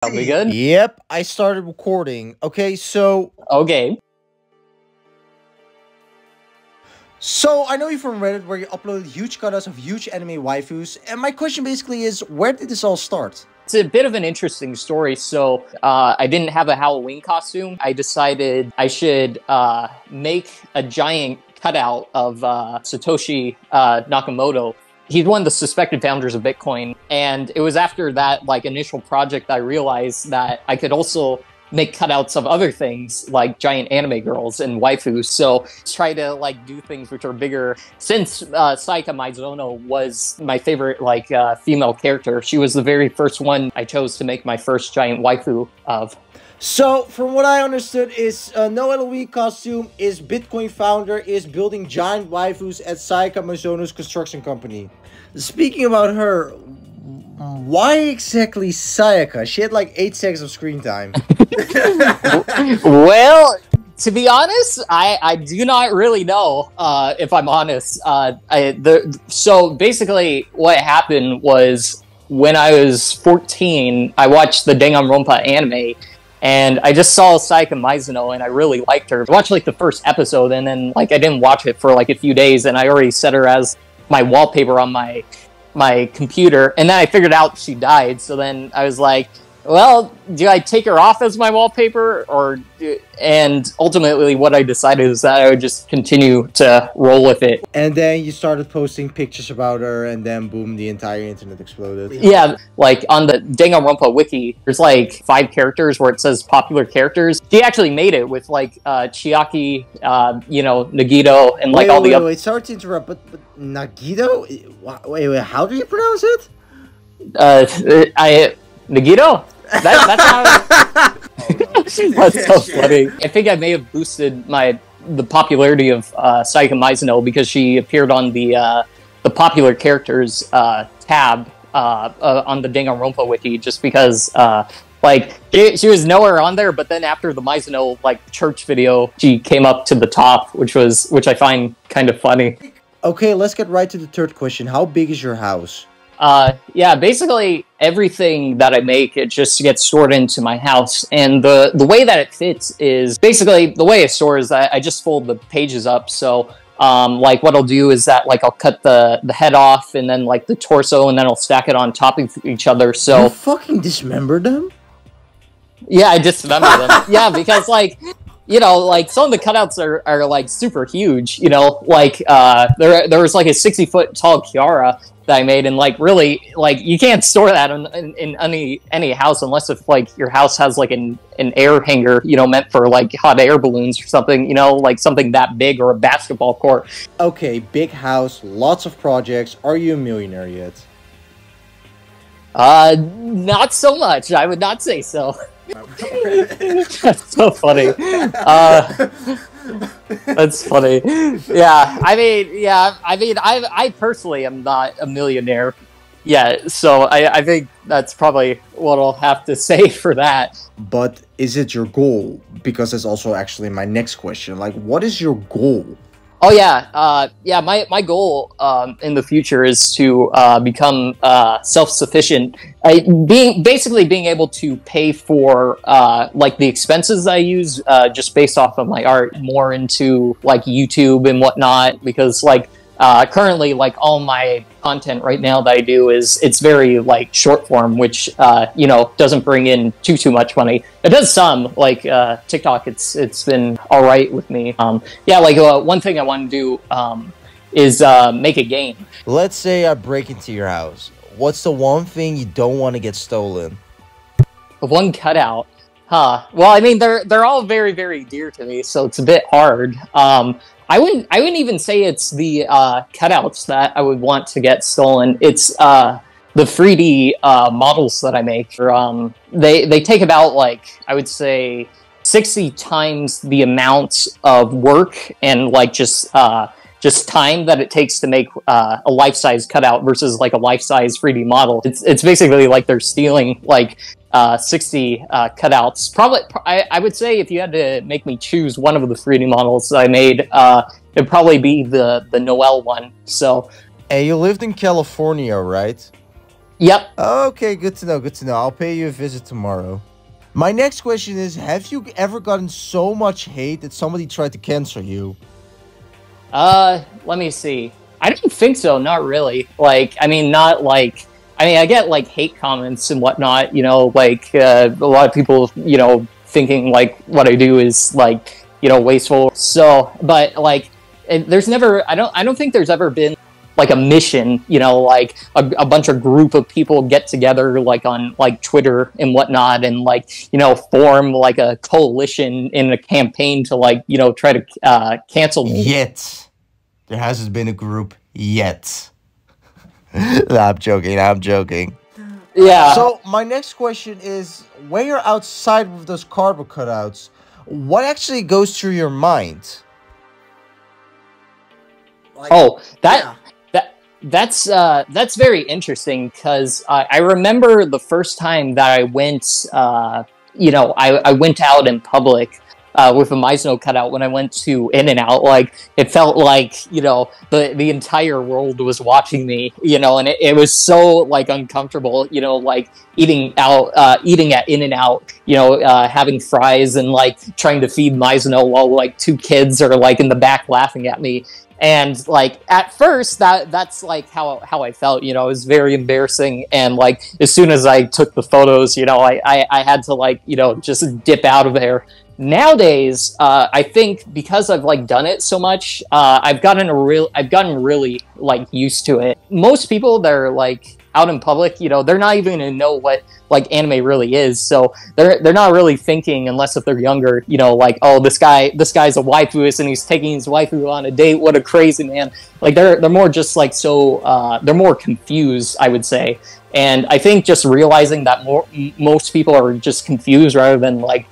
Are we good? Yep, I started recording. Okay, so Okay. I know you from Reddit where you uploaded huge cutouts of huge anime waifus, and my question basically is, where did this all start? It's a bit of an interesting story. So I didn't have a Halloween costume. I decided I should make a giant cutout of Satoshi Nakamoto. He's one of the suspected founders of Bitcoin. And it was after that initial project that I realized that I could also make cutouts of other things like giant anime girls and waifus. So try to do things which are bigger. Since Sayaka Maizono was my favorite female character, she was the very first one I chose to make my first giant waifu of. So, from what I understood is, no Halloween costume is Bitcoin founder is building giant waifus at Sayaka Maizono's construction company. Speaking about her, why exactly Sayaka? She had 8 seconds of screen time. Well, to be honest, I do not really know, if I'm honest. So basically what happened was when I was 14, I watched the Danganronpa anime, and I just saw Sayaka Maizono, and I really liked her. I watched the first episode, and then I didn't watch it for a few days, and I already set her as my wallpaper on my computer, and then I figured out she died. So then I was like, well, do I take her off as my wallpaper, and ultimately what I decided is that I would just continue to roll with it. And then you started posting pictures about her, and then boom, the entire internet exploded. Yeah, on the Danganronpa wiki, there's 5 characters where it says popular characters. She actually made it with Chiaki, Nagito, and all the other. Wait, sorry to interrupt, but Nagito? Wait, how do you pronounce it? Nagito? That's how. That's so funny. I think I may have boosted the popularity of Sayaka Maizono because she appeared on the popular characters tab on the Danganronpa wiki, just because she was nowhere on there. But then after the Maizono church video, she came up to the top, which I find kind of funny. Okay, let's get right to the third question. How big is your house? Yeah, basically everything that I make, it just gets stored into my house. And the way that it fits is basically the way I store is that I just fold the pages up. So, what I'll do is that, I'll cut the head off and then, the torso, and then I'll stack it on top of each other. So. You fucking dismember them? Yeah, I dismember them. Yeah, because, some of the cutouts are super huge, there was a 60-foot tall Kiara that I made, and really you can't store that in any house unless if your house has an air hanger meant for hot air balloons or something, something that big, or a basketball court. Okay, big house, lots of projects. Are you a millionaire yet? Not so much. I would not say so. That's so funny. That's funny. Yeah, I personally am not a millionaire yet, so I think that's probably what I'll have to say for that. But is it your goal? Because that's also actually my next question. What is your goal? Oh yeah, my goal in the future is to become self-sufficient. Basically being able to pay for the expenses I use just based off of my art, more into YouTube and whatnot, because currently all my content right now that I do it's very short form, which doesn't bring in too much money. It does some, TikTok, it's been all right with me. One thing I want to do is make a game. Let's say I break into your house. What's the one thing you don't want to get stolen? One cutout, huh? Well, I mean they're all very, very dear to me, so it's a bit hard. I wouldn't even say it's the cutouts that I would want to get stolen. It's the 3D models that I make. They take about I would say 60 times the amount of work and just time that it takes to make a life-size cutout versus a life-size 3D model. It's basically they're stealing 60 cutouts. Probably, I would say if you had to make me choose one of the 3D models that I made, it'd probably be the Noel one. So, and you lived in California, right? Yep. Okay, good to know. Good to know. I'll pay you a visit tomorrow. My next question is: have you ever gotten so much hate that somebody tried to cancel you? Let me see. I don't think so. Not really. Like, I mean, not like. I mean, I get like hate comments and whatnot. You know, like a lot of people, thinking like what I do is like, wasteful. So, but like, there's never. I don't think there's ever been like a mission. Like a bunch of group of people get together like on like Twitter and whatnot, and like form like a coalition in a campaign to like try to cancel me. Yet. There hasn't been a group yet. No, I'm joking. I'm joking. Yeah. So my next question is: when you're outside with those cardboard cutouts, what actually goes through your mind? Like, that's very interesting because I remember the first time that I went, I went out in public with a Maizono cutout when I went to In-N-Out. Like, it felt like, the entire world was watching me, and it was so, like, uncomfortable, like, eating at In-N-Out, having fries and, like, trying to feed Maizono while, like, two kids are, like, in the back laughing at me. And like at first that's like how I felt, it was very embarrassing. And like as soon as I took the photos, I had to like, just dip out of there. Nowadays, I think because I've like done it so much, I've gotten really like used to it. Most people that are like out in public, they're not even gonna know what like anime really is. So they're not really thinking, unless if they're younger, like, oh, this guy's a waifu and he's taking his waifu on a date. What a crazy man. Like they're more just like they're more confused, I would say. And I think just realizing that most people are just confused rather than like,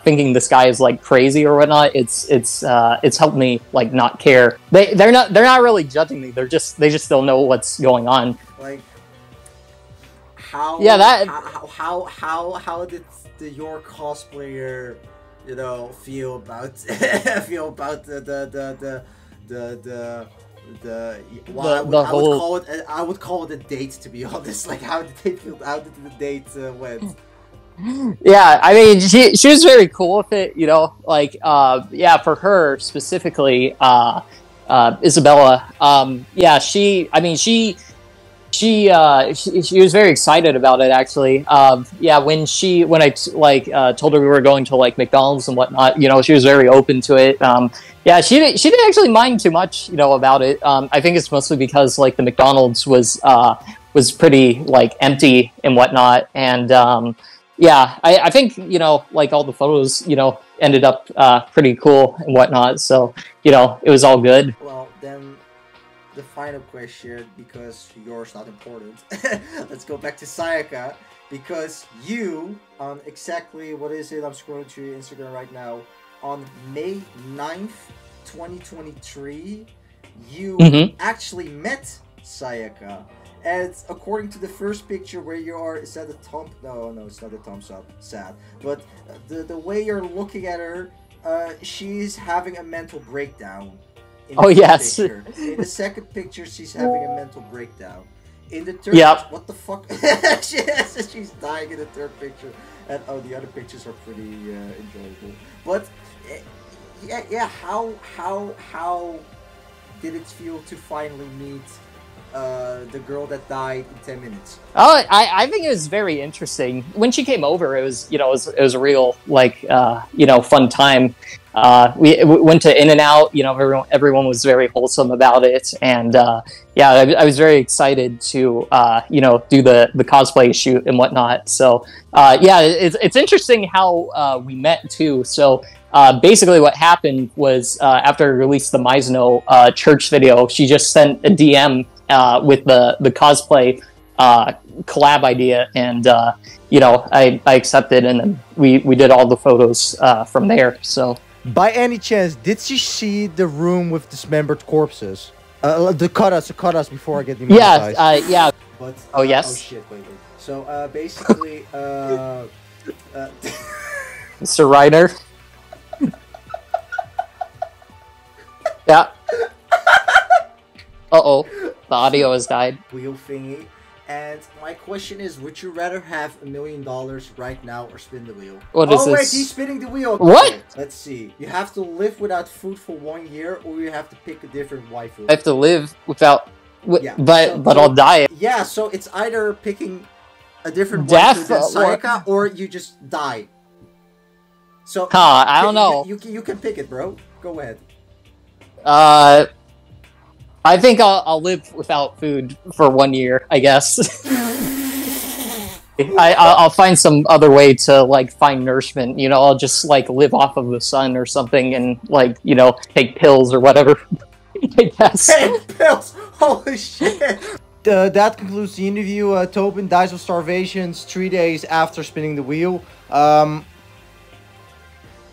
thinking this guy is like crazy or whatnot. It's helped me like not care. They're not really judging me. They just don't know what's going on. Like yeah, how did your cosplayer, feel about I would call it a date, to be honest. Like, how did they feel? How did the date went? Yeah, I mean, she was very cool with it, like yeah, for her specifically, Isabella, yeah, she was very excited about it, actually. Yeah, when I told her we were going to like McDonald's and whatnot, she was very open to it. Yeah, she didn't actually mind too much, about it. I think it's mostly because like the McDonald's was pretty like empty and whatnot, and yeah, I think like all the photos ended up pretty cool and whatnot. So it was all good. Well, then the final question, because yours not important. Let's go back to Sayaka, because you, on exactly, what is it? I'm scrolling through your Instagram right now. On May 9th, 2023, you actually met Sayaka. And according to the first picture where you are, is that a thumb? No, it's not a thumbs up. Sad. But the way you're looking at her, she's having a mental breakdown. Oh, yes. Picture. In the second picture, she's having a mental breakdown. In the third picture, what the fuck? She's dying in the third picture. And oh, the other pictures are pretty enjoyable. But yeah, how did it feel to finally meet the girl that died in 10 minutes? Oh, I think it was very interesting. When she came over, it was it was a real like fun time. We went to In-N-Out. Everyone was very wholesome about it, and yeah, I was very excited to do the cosplay shoot and whatnot. So yeah, it's interesting how we met too. So basically, what happened was after I released the Maizono church video, she just sent a DM with the cosplay collab idea, and I accepted, and then we did all the photos from there. So. By any chance, did she see the room with dismembered corpses? The cut us before I get demonetized. Yeah, yeah. But, oh, yes. Oh, shit, wait. So, basically, Mr. Ryder. Yeah. Uh-oh. The audio has died. Wheel thingy. And my question is, would you rather have $1 million right now or spin the wheel? What is oh, wait, this? he's spinning the wheel. What? Okay, let's see. You have to live without food for 1 year, or you have to pick a different waifu. I have to live without... Yeah, but I'll die. Yeah, so it's either picking a different Death, waifu than Sayaka, or you just die. So, I don't know. You can pick it, bro. Go ahead. I think I'll live without food for 1 year, I guess. I'll find some other way to, like, find nourishment. You know, I'll just, like, live off of the sun or something and, like, you know, take pills or whatever. I guess. Take pills! Holy shit! That concludes the interview. Tobyn dies of starvation 3 days after spinning the wheel.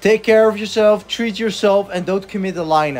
Take care of yourself, treat yourself, and don't commit a line.